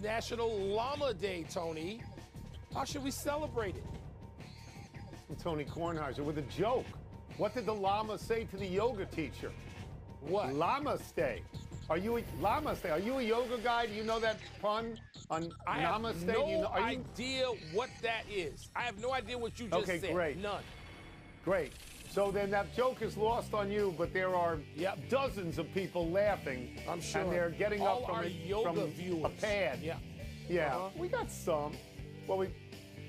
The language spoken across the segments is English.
National Llama Day, Tony. How should we celebrate it? Tony Kornheiser with a joke. What did the llama say to the yoga teacher? What? Namaste. Are you a namaste? Are you a yoga guy? Do you know that pun on I namaste? have no idea what that is. I have no idea what you just said. Okay, great. None. Great. So then that joke is lost on you, but there are dozens of people laughing. I'm sure. And they're getting all up from, our yoga viewers. A pad. Yeah. Yeah. We got some. Well,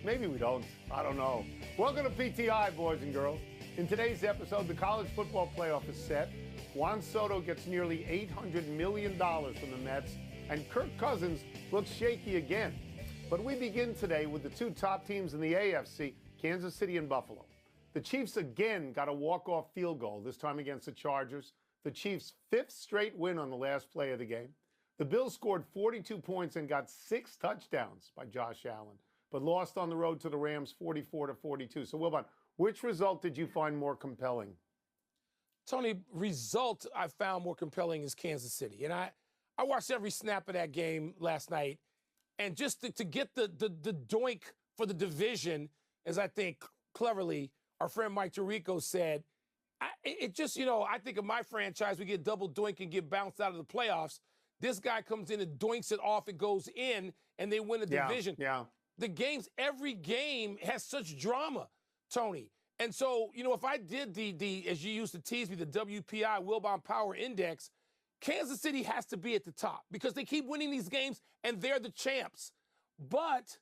maybe we don't. I don't know. Welcome to PTI, boys and girls. In today's episode, the college football playoff is set. Juan Soto gets nearly $800 million from the Mets, and Kirk Cousins looks shaky again. But we begin today with the two top teams in the AFC, Kansas City and Buffalo. The Chiefs again got a walk-off field goal, this time against the Chargers. The Chiefs' fifth straight win on the last play of the game. The Bills scored 42 points and got 6 touchdowns by Josh Allen, but lost on the road to the Rams 44-42. So, Wilbon, which result did you find more compelling? Tony, result I found more compelling is Kansas City. And I watched every snap of that game last night. And just to get the doink for the division, as I think cleverly our friend Mike Tirico said, I think of my franchise, we get double doink and get bounced out of the playoffs. This guy comes in and doinks it off, it goes in, and they win the division. Yeah. Every game has such drama, Tony. And so, if I did the as you used to tease me, the WPI, Wilbon Power Index, Kansas City has to be at the top because they keep winning these games and they're the champs. But,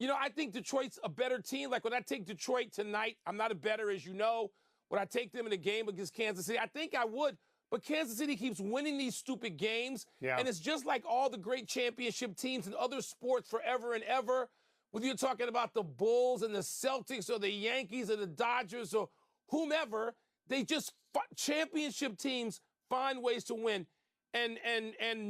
I think Detroit's a better team. Like when I take Detroit tonight, I'm not a bettor, as you know. Would I take them in a game against Kansas City? I think I would. But Kansas City keeps winning these stupid games. Yeah. And it's just like all the great championship teams in other sports forever and ever. Whether you're talking about the Bulls and the Celtics or the Yankees or the Dodgers or whomever, they just championship teams find ways to win. And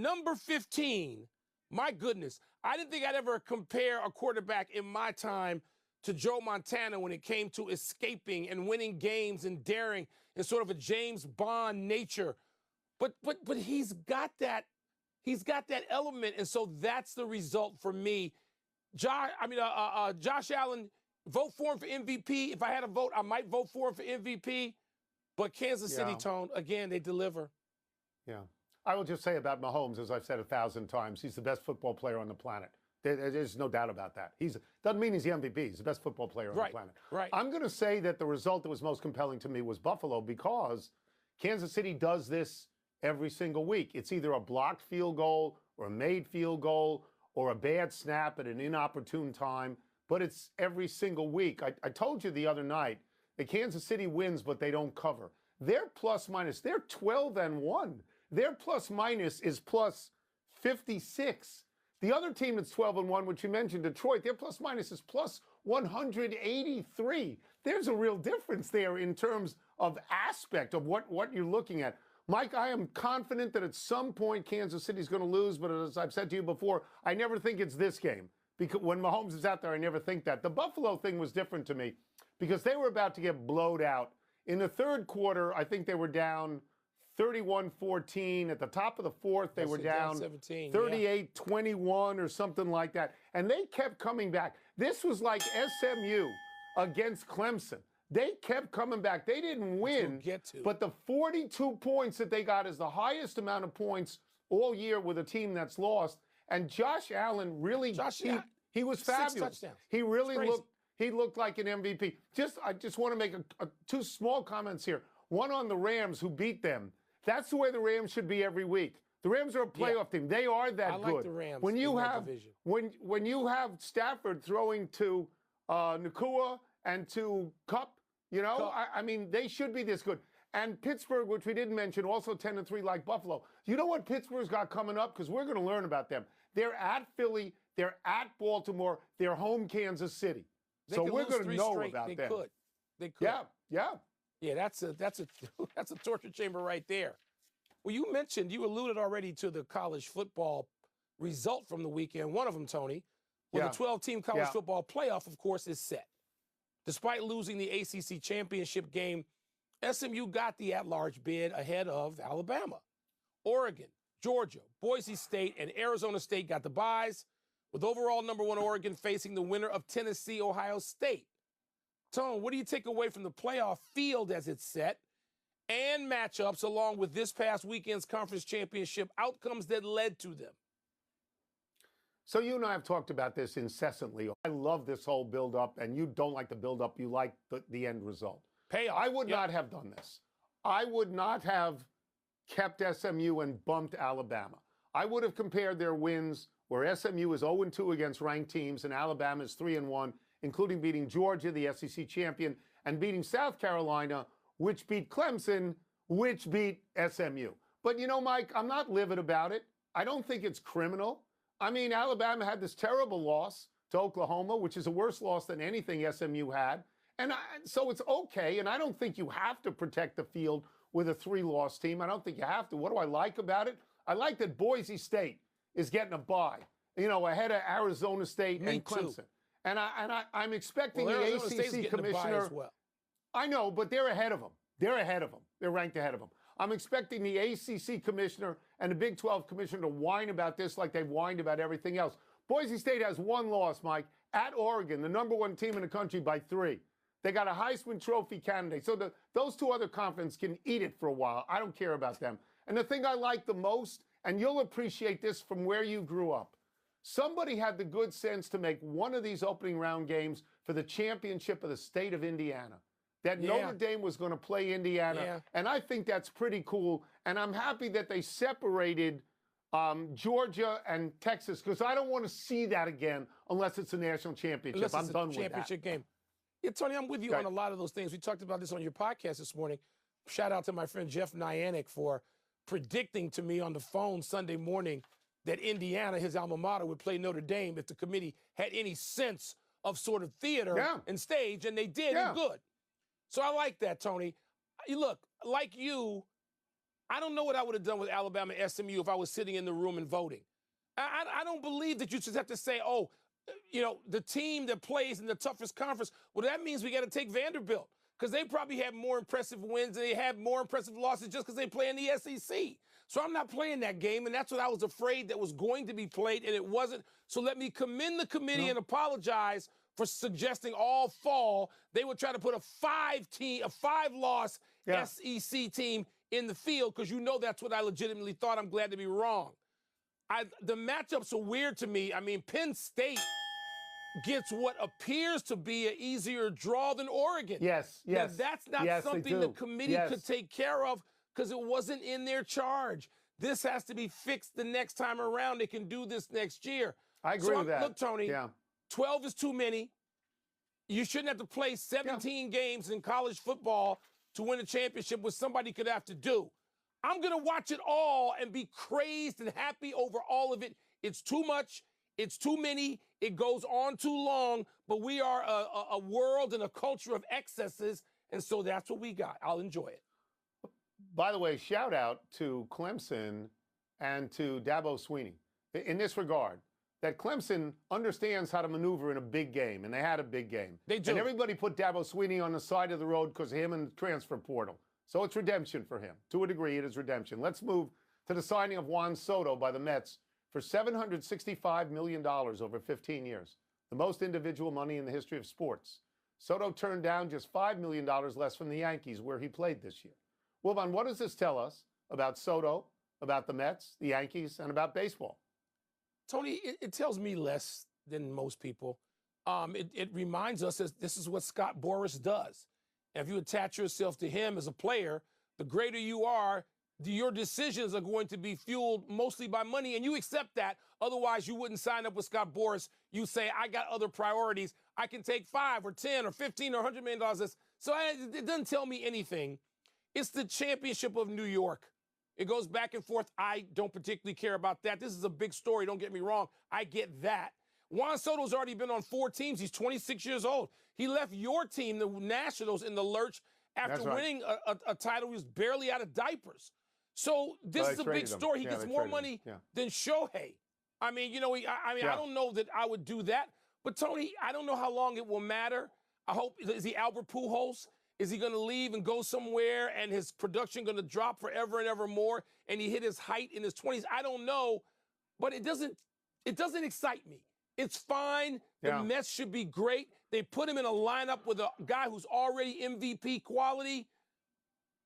number 15, my goodness, I didn't think I'd ever compare a quarterback in my time to Joe Montana when it came to escaping and winning games and daring in sort of a James Bond nature. But he's got that element, and so that's the result for me. Josh Allen, vote for him for MVP. If I had a vote, I might vote for him for MVP. But Kansas City, Tone, again, they deliver. Yeah. I will just say about Mahomes, as I've said 1,000 times, he's the best football player on the planet. There's no doubt about that. Doesn't mean he's the MVP. He's the best football player on the planet. Right. I'm going to say that the result that was most compelling to me was Buffalo because Kansas City does this every single week. It's either a blocked field goal or a made field goal or a bad snap at an inopportune time, but it's every single week. I told you the other night that Kansas City wins, but they don't cover. Their plus minus, they're 12-1. Their plus minus is plus 56. The other team that's 12-1, which you mentioned, Detroit, their plus minus is plus 183. There's a real difference there in terms of aspect of what you're looking at. Mike, I am confident that at some point Kansas City's going to lose, but as I've said to you before, I never think it's this game. Because when Mahomes is out there, I never think that. The Buffalo thing was different to me because they were about to get blowed out. In the third quarter, I think they were down 31-14. At the top of the fourth, they were down 38-21 or something like that. And they kept coming back. This was like SMU against Clemson. They kept coming back. They didn't win, but the 42 points that they got is the highest amount of points all year with a team that's lost. And Josh Allen really, he was fabulous. He really looked like an MVP. I just want to make two small comments here. One on the Rams who beat them. That's the way the Rams should be every week. The Rams are a playoff team. They are that good. I like the Rams when you in have that division. When you have Stafford throwing to Nakua and to Kupp, I mean, they should be this good. And Pittsburgh, which we didn't mention, also 10-3 like Buffalo. You know what Pittsburgh's got coming up? Because we're going to learn about them. They're at Philly. They're at Baltimore. They're home Kansas City. So we're going to know about them. They could. Yeah. Yeah, that's a torture chamber right there. Well, you alluded already to the college football result from the weekend. One of them, Tony, the 12-team college football playoff, of course, is set. Despite losing the ACC championship game, SMU got the at-large bid ahead of Alabama, Oregon, Georgia, Boise State, and Arizona State got the byes, with overall #1 Oregon facing the winner of Tennessee, Ohio State. Tone, what do you take away from the playoff field as it's set and matchups along with this past weekend's conference championship outcomes that led to them? So you and I have talked about this incessantly. I love this whole build-up, and you don't like the build-up. You like the end result. Payoff. I would not have done this. I would not have kept SMU and bumped Alabama. I would have compared their wins where SMU is 0-2 against ranked teams and Alabama is 3-1, including beating Georgia, the SEC champion, and beating South Carolina, which beat Clemson, which beat SMU. But you know, Mike, I'm not livid about it. I don't think it's criminal. I mean, Alabama had this terrible loss to Oklahoma, which is a worse loss than anything SMU had. And so it's okay. And I don't think you have to protect the field with a 3-loss team. I don't think you have to. What do I like about it? I like that Boise State is getting a bye, you know, ahead of Arizona State and Clemson. Too. And I'm expecting the ACC commissioner. As well. I know, but they're ahead of them. They're ahead of them. They're ranked ahead of them. I'm expecting the ACC commissioner and the Big 12 commissioner to whine about this like they've whined about everything else. Boise State has 1 loss, Mike, at Oregon, the #1 team in the country, by 3. They got a Heisman Trophy candidate. So those 2 other conferences can eat it for a while. I don't care about them. And the thing I like the most, and you'll appreciate this from where you grew up, somebody had the good sense to make one of these opening round games for the championship of the state of Indiana. That Notre Dame was going to play Indiana. And I think that's pretty cool. And I'm happy that they separated Georgia and Texas, because I don't want to see that again unless it's a national championship. I'm done with that. Championship game. Yeah, Tony, I'm with you on a lot of those things. We talked about this on your podcast this morning. Shout out to my friend Jeff Nyanek for predicting to me on the phone Sunday morning that Indiana, his alma mater, would play Notre Dame if the committee had any sense of sort of theater and stage, and they did, and good. So I like that, Tony. Look, like you, I don't know what I would have done with Alabama and SMU if I was sitting in the room and voting. I don't believe that you just have to say, oh, you know, the team that plays in the toughest conference, well, that means we got to take Vanderbilt, because they probably have more impressive wins and they have more impressive losses just because they play in the SEC. So I'm not playing that game, and that's what I was afraid that was going to be played, and it wasn't. So let me commend the committee and apologize for suggesting all fall they would try to put a 5-loss SEC team in the field, because you know that's what I legitimately thought. I'm glad to be wrong. The matchups are weird to me. I mean, Penn State gets what appears to be an easier draw than Oregon. Yes. Now, that's not something the committee could take care of because it wasn't in their charge. This has to be fixed the next time around. They can do this next year. I agree with that. Look, Tony, 12 is too many. You shouldn't have to play 17 games in college football to win a championship, which somebody could have to do. I'm going to watch it all and be crazed and happy over all of it. It's too much. It's too many. It goes on too long. But we are a world and a culture of excesses, and so that's what we got. I'll enjoy it. By the way, shout out to Clemson and to Dabo Swinney in this regard, that Clemson understands how to maneuver in a big game, and they had a big game. They do. And everybody put Dabo Swinney on the side of the road because of him and the transfer portal. So it's redemption for him. To a degree, it is redemption. Let's move to the signing of Juan Soto by the Mets for $765 million over 15 years, the most individual money in the history of sports. Soto turned down just $5 million less from the Yankees, where he played this year. Wilbon, what does this tell us about Soto, about the Mets, the Yankees, and about baseball? Tony, it tells me less than most people. It reminds us that this is what Scott Boras does. And if you attach yourself to him as a player, the greater you are, your decisions are going to be fueled mostly by money, and you accept that. Otherwise, you wouldn't sign up with Scott Boras. You say, I got other priorities. I can take 5 or 10 or 15 or $100 million. So it doesn't tell me anything. It's the championship of New York. It goes back and forth. I don't particularly care about that. This is a big story. Don't get me wrong. I get that. Juan Soto's already been on 4 teams. He's 26 years old. He left your team, the Nationals, in the lurch after winning a title. He was barely out of diapers. So this is a big story. He gets more money than Shohei. I mean, you know, I don't know that I would do that. But, Tony, I don't know how long it will matter. I hope, is he Albert Pujols? Is he going to leave and go somewhere and his production going to drop forever and ever more and he hit his height in his 20s? I don't know, but it doesn't excite me. It's fine. The Mets should be great. They put him in a lineup with a guy who's already MVP quality.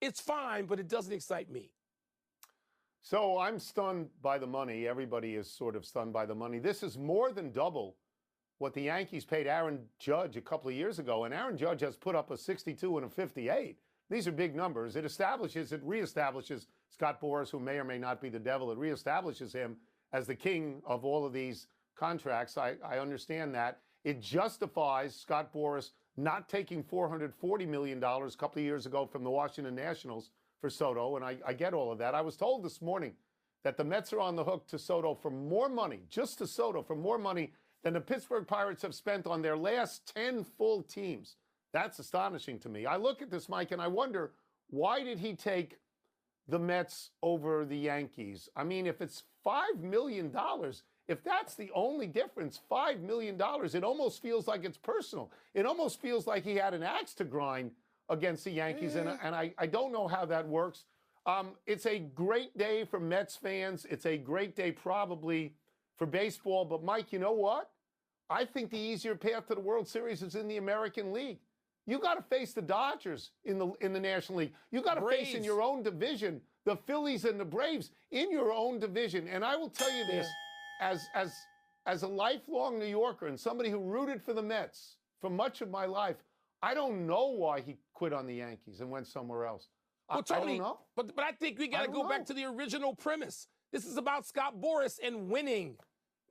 It's fine, but it doesn't excite me. So I'm stunned by the money. Everybody is sort of stunned by the money. This is more than double what the Yankees paid Aaron Judge a couple of years ago. And Aaron Judge has put up a 62 and a 58. These are big numbers. It reestablishes Scott Boras, who may or may not be the devil. It reestablishes him as the king of all of these contracts. I understand that. It justifies Scott Boras not taking $440 million a couple of years ago from the Washington Nationals for Soto, and I get all of that. I was told this morning that the Mets are on the hook to Soto for more money, just to Soto, for more money than the Pittsburgh Pirates have spent on their last 10 full teams. That's astonishing to me. I look at this, Mike, and I wonder, why did he take the Mets over the Yankees? I mean, if it's $5 million, if that's the only difference, $5 million, it almost feels like it's personal. It almost feels like he had an axe to grind against the Yankees, and I don't know how that works. It's a great day for Mets fans. It's a great day probably for baseball. But, Mike, you know what? I think the easier path to the World Series is in the American League. You got to face the Dodgers in the National League. You got to face in your own division the Phillies and the Braves in your own division. And I will tell you this, as a lifelong New Yorker and somebody who rooted for the Mets for much of my life, I don't know why he quit on the Yankees and went somewhere else. Well, Tony, I don't know. But I think we got to go back to the original premise. This is about Scott Boras and winning.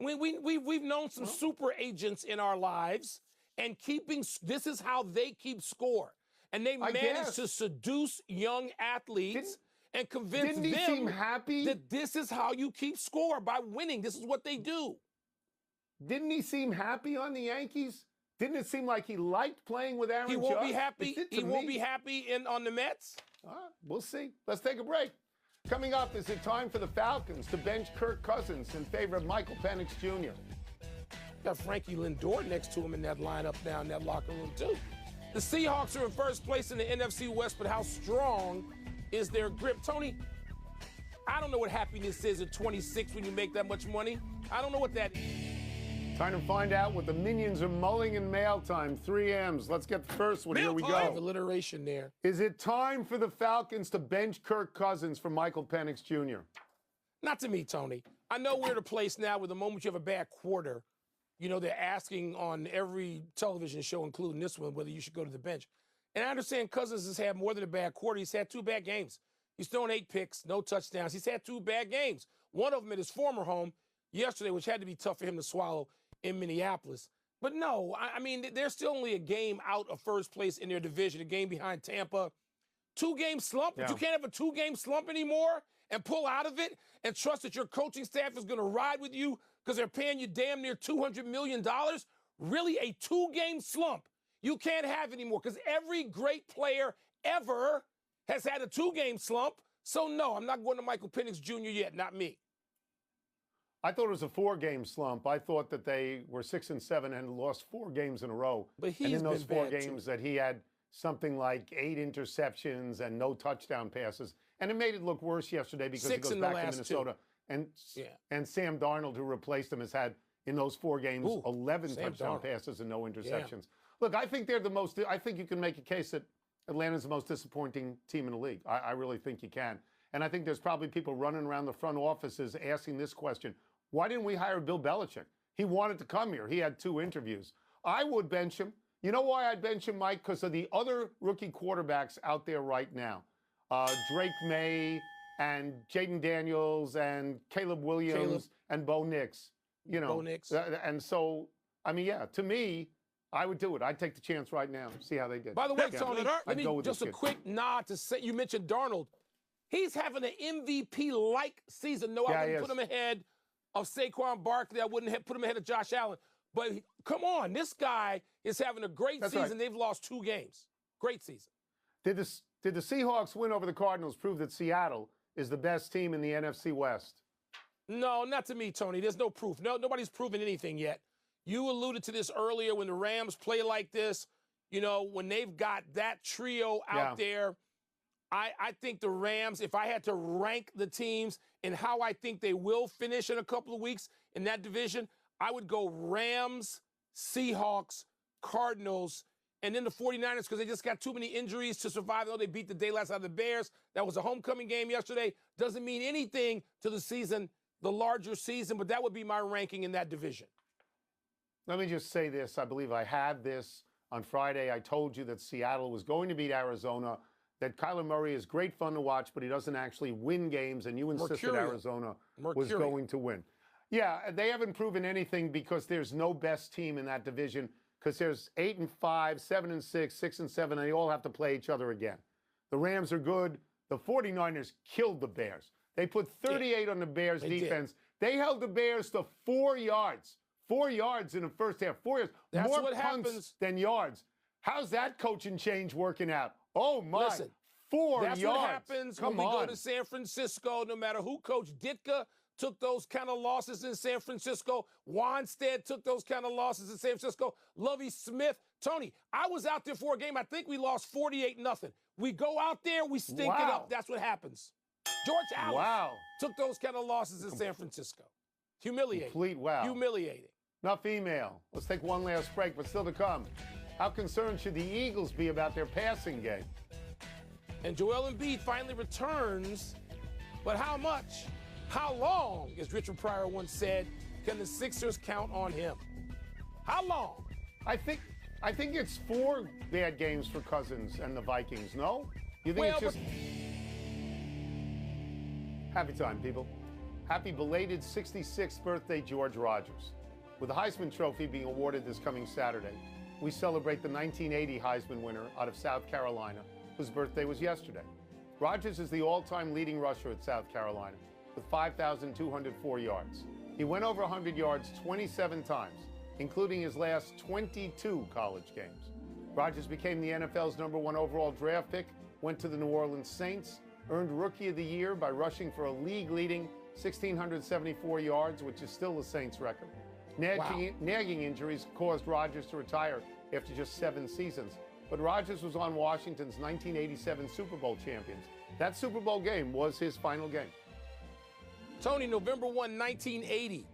We've known some super agents in our lives, and this is how they keep score. And they manage to seduce young athletes and convince them that this is how you keep score, by winning. This is what they do. Didn't he seem happy on the Yankees? Didn't it seem like he liked playing with Aaron Judge? He won't be happy. He won't be happy on the Mets. We'll see. Let's take a break. Coming up, is it time for the Falcons to bench Kirk Cousins in favor of Michael Penix Jr.? Got Frankie Lindor next to him in that lineup down in that locker room, too. The Seahawks are in first place in the NFC West, but how strong is their grip? Tony, I don't know what happiness is at 26 when you make that much money. I don't know what that is. Time to find out what the minions are mulling in mail time. 3 M's. Let's get the first one. Here we go. Alliteration there. Is it time for the Falcons to bench Kirk Cousins for Michael Penix Jr.? Not to me, Tony. I know we're at a place now where the moment you have a bad quarter, you know, they're asking on every television show, including this one, whether you should go to the bench. And I understand Cousins has had more than a bad quarter. He's had 2 bad games. He's thrown 8 picks, no touchdowns. He's had 2 bad games. One of them at his former home yesterday, which had to be tough for him to swallow in Minneapolis. But no, I mean, they're still only a game out of first place in their division, a game behind Tampa. 2-game slump, but you can't have a 2-game slump anymore and pull out of it and trust that your coaching staff is going to ride with you because they're paying you damn near $200 million. Really, a 2-game slump you can't have anymore, because every great player ever has had a 2-game slump. So no, I'm not going to Michael Penix Jr. yet, not me. I thought it was a 4-game slump. I thought that they were 6-7 and lost 4 games in a row. But he's and in those been 4 bad games too. that he had something like 8 interceptions and no touchdown passes. And it made it look worse yesterday because he goes back to Minnesota. And Sam Darnold, who replaced him, has had, in those 4 games, 11 touchdown passes and no interceptions. Look, I think they're the most, I think you can make a case that Atlanta's the most disappointing team in the league. I really think you can. And I think there's probably people running around the front offices asking this question: why didn't we hire Bill Belichick? He wanted to come here. He had 2 interviews. I would bench him. You know why I'd bench him, Mike? Because of the other rookie quarterbacks out there right now. Drake May and Jaden Daniels and Caleb Williams and Bo Nix. You know, Bo Nix. And so, I mean, yeah, to me, I would do it. I'd take the chance right now, see how they did. By the way, Tony, let me just a quick nod to say, you mentioned Darnold. He's having an MVP-like season. No, I wouldn't put him ahead of Saquon Barkley. I wouldn't put him ahead of Josh Allen. But come on, this guy is having a great season. Right. They've lost 2 games. Great season. Did the Seahawks win over the Cardinals prove that Seattle is the best team in the NFC West? No, not to me, Tony. There's no proof. No, nobody's proven anything yet. You alluded to this earlier. When the Rams play like this, You know, when they've got that trio out there, I think the Rams, if I had to rank the teams and how I think they will finish in a couple of weeks in that division, I would go Rams, Seahawks, Cardinals, and then the 49ers because they just got too many injuries to survive. Though they beat the daylights out of the Bears. That was a homecoming game yesterday. Doesn't mean anything to the season, the larger season, but that would be my ranking in that division. Let me just say this. I believe I had this on Friday. I told you that Seattle was going to beat Arizona, that Kyler Murray is great fun to watch, but he doesn't actually win games, and you insisted Arizona was going to win. Yeah, they haven't proven anything because there's no best team in that division because there's 8-5, 7-6, 6-7, and they all have to play each other again. The Rams are good. The 49ers killed the Bears. They put 38 on the Bears defense. They held the Bears to 4 yards. 4 yards in the first half. 4 yards. That's more what punts happens. than yards. How's that coaching change working out? Oh, my. Listen, 4 that's yards. what happens when we go to San Francisco, no matter who Coach Ditka took those kind of losses in San Francisco. Wanstead took those kind of losses in San Francisco. Lovie Smith. Tony, I was out there for a game. I think we lost 48-0. We go out there, we stink it up. That's what happens. George Allen took those kind of losses in San Francisco. Humiliating. Complete Humiliating. Enough email. Let's take one last break, but still to come. How concerned should the Eagles be about their passing game? And Joel Embiid finally returns, but how much? How long, as Richard Pryor once said, can the Sixers count on him? How long? I think it's 4 bad games for Cousins and the Vikings, no? You think it's just... Happy time, people. Happy belated 66th birthday, George Rogers. With the Heisman Trophy being awarded this coming Saturday, we celebrate the 1980 Heisman winner out of South Carolina, whose birthday was yesterday. Rogers is the all-time leading rusher at South Carolina with 5,204 yards. He went over 100 yards 27 times, including his last 22 college games. Rogers became the NFL's #1 overall draft pick, went to the New Orleans Saints, earned Rookie of the Year by rushing for a league-leading 1,674 yards, which is still the Saints' record. Nagging injuries caused Rogers to retire after just 7 seasons. But Rogers was on Washington's 1987 Super Bowl champions. That Super Bowl game was his final game. Tony, November 1, 1980,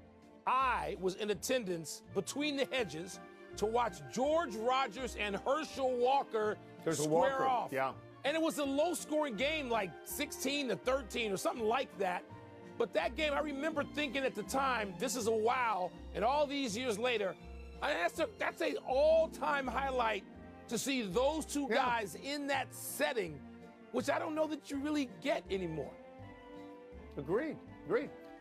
I was in attendance between the hedges to watch George Rogers and Herschel Walker square off. Yeah. And it was a low-scoring game, like 16-13 or something like that. But that game, I remember thinking at the time, this is a wow. And all these years later, that's an all-time highlight to see those two guys in that setting, which I don't know that you really get anymore. Agreed.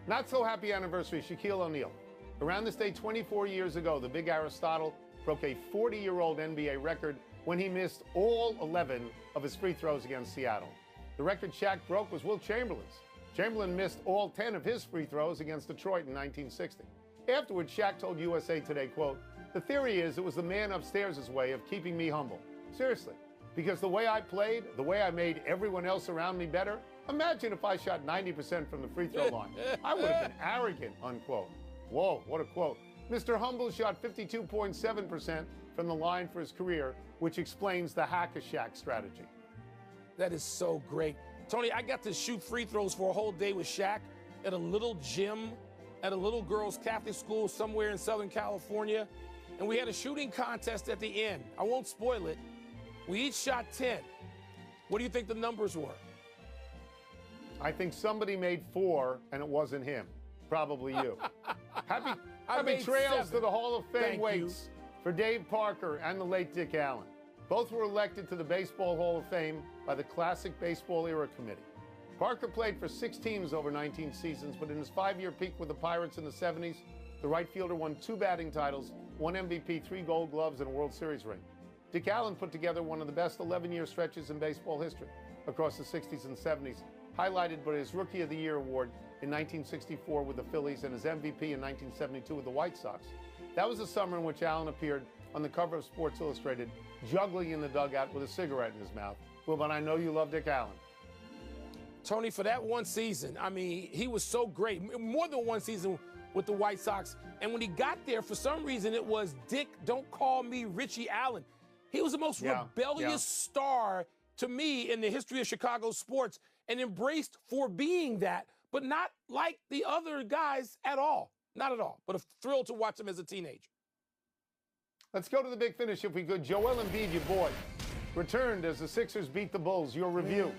Not so happy anniversary, Shaquille O'Neal. Around this day 24 years ago, the big Aristotle broke a 40-year-old NBA record when he missed all 11 of his free throws against Seattle. The record Shaq broke was Wilt Chamberlain's. Chamberlain missed all 10 of his free throws against Detroit in 1960. Afterwards, Shaq told USA Today, quote, "The theory is it was the man upstairs' way of keeping me humble. Seriously, because the way I played, the way I made everyone else around me better, imagine if I shot 90% from the free throw line. I would have been arrogant," unquote. Whoa, what a quote. Mr. Humble shot 52.7% from the line for his career, which explains the hack-a-Shaq strategy. That is so great. Tony, I got to shoot free throws for a whole day with Shaq at a little gym at a little girls' Catholic school somewhere in Southern California. And we had a shooting contest at the end. I won't spoil it. We each shot 10. What do you think the numbers were? I think somebody made 4, and it wasn't him. Probably you. Happy trails 7. to the Hall of Fame Thank waits for Dave Parker and the late Dick Allen. Both were elected to the Baseball Hall of Fame by the Classic Baseball Era Committee. Parker played for 6 teams over 19 seasons, but in his 5-year peak with the Pirates in the 70s, the right fielder won 2 batting titles, 1 MVP, 3 Gold Gloves, and a World Series ring. Dick Allen put together one of the best 11-year stretches in baseball history across the 60s and 70s, highlighted by his Rookie of the Year award in 1964 with the Phillies and his MVP in 1972 with the White Sox. That was the summer in which Allen appeared on the cover of Sports Illustrated, juggling in the dugout with a cigarette in his mouth. Wilbon, I know you love Dick Allen. Tony, for that one season, I mean, he was so great. More than one season with the White Sox. And when he got there, for some reason, it was, "Dick, don't call me Richie Allen." He was the most rebellious star to me in the history of Chicago sports and embraced for being that, but not like the other guys at all. Not at all. But a thrill to watch him as a teenager. Let's go to the big finish if we could. Joel Embiid, your boy, returned as the Sixers beat the Bulls. Your review.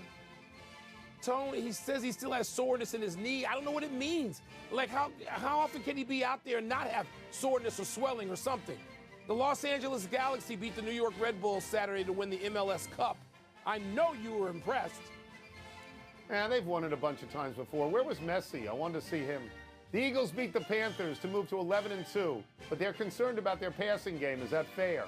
Tony, he says he still has soreness in his knee. I don't know what it means. Like, how often can he be out there and not have soreness or swelling or something? The Los Angeles Galaxy beat the New York Red Bulls Saturday to win the MLS Cup. I know you were impressed. Yeah, they've won it a bunch of times before. Where was Messi? I wanted to see him. The Eagles beat the Panthers to move to 11-2, but they're concerned about their passing game. Is that fair?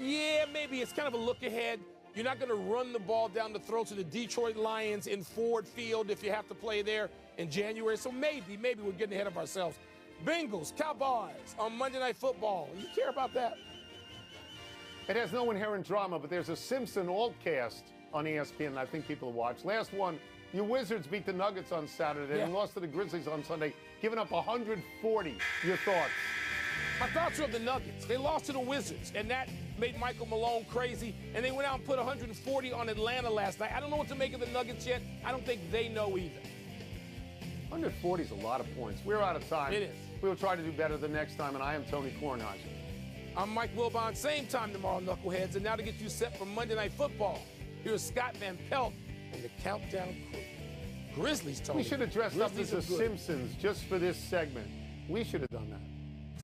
Yeah, maybe. It's kind of a look ahead. You're not going to run the ball down the throats of the Detroit Lions in Ford Field if you have to play there in January. So maybe we're getting ahead of ourselves. Bengals, Cowboys on Monday Night Football. You care about that? It has no inherent drama, but there's a Simpson altcast on ESPN I think people will watch. Last one, your Wizards beat the Nuggets on Saturday and lost to the Grizzlies on Sunday, giving up 140. Your thoughts? My thoughts are of the Nuggets. They lost to the Wizards, and that made Michael Malone crazy, and they went out and put 140 on Atlanta last night. I don't know what to make of the Nuggets yet. I don't think they know either. 140 is a lot of points. We're out of time. It is. We will try to do better the next time, and I am Tony Kornheiser. I'm Mike Wilbon. Same time tomorrow, Knuckleheads. And now to get you set for Monday Night Football, here's Scott Van Pelt and the Countdown Crew. Grizzlies, Tony. We should have dressed up as the Simpsons just for this segment. We should have